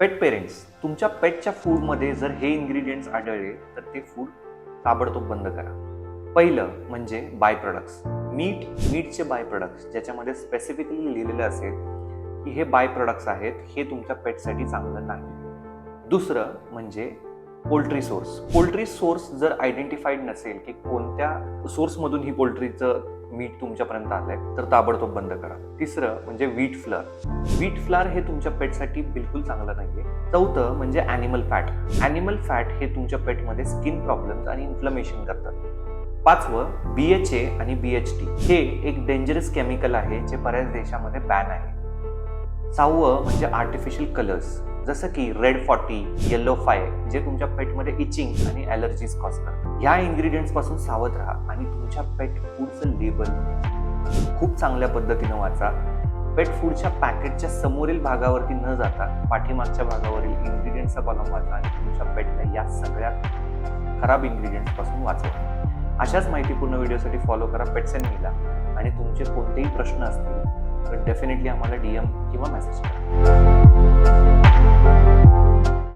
पेट parents, तुमच्या पेटच्या फूडमध्ये जर हे इन्ग्रेडियंट्स आढळले तर ते फूड ताबडतोब बंद करा. पहिलं म्हणजे बाय प्रोडक्ट्स. मीटचे बाय प्रोडक्ट्स ज्याच्यामध्ये स्पेसिफिकली लिहिलेलं असेल की हे बाय प्रोडक्ट्स आहेत, हे तुमच्या पेटसाठी चांगलं नाही. दुसरं म्हणजे पोल्ट्री सोर्स जर आयडेंटिफाईड नसेल की कोणत्या सोर्समधून ही पोल्ट्रीचं मीट तुमच्यापर्यंत आलंय तर ताबडतोब बंद करा. तिसरं म्हणजे व्हीट फ्लॉर हे तुमच्या पेटसाठी बिलकुल चांगलं नाहीये. चौथं म्हणजे ॲनिमल फॅट हे तुमच्या पेटमध्ये स्किन प्रॉब्लेम्स आणि इन्फ्लमेशन करतात. पाचवं BHA आणि BHT हे एक डेंजरस केमिकल आहे जे बऱ्याच देशामध्ये बॅन आहे. सहावं म्हणजे आर्टिफिशियल कलर्स जसं की रेड 40, येलो 5 जे तुमच्या पेटमध्ये इचिंग आणि ॲलर्जीज कॉज करतात. ह्या इन्ग्रेडियंट्स पासून सावध राहा आणि तुमच्या पेट फूडचं लेबल खूप चांगल्या पद्धतीनं वाचा. पेट फूडच्या पॅकेटच्या समोरील भागावरती न जाता पाठीमागच्या भागावरील इन्ग्रेडियंट्सचा कॉलम वाचा आणि तुमच्या पेटला या सगळ्या खराब इन्ग्रेडियंट्स पासून वाचवा. अशाच माहितीपूर्ण व्हिडिओसाठी फॉलो करा पेट्स अँड मीला. आणि तुमचे कोणतेही प्रश्न असतील तर डेफिनेटली आम्हाला DM किंवा मेसेज करा.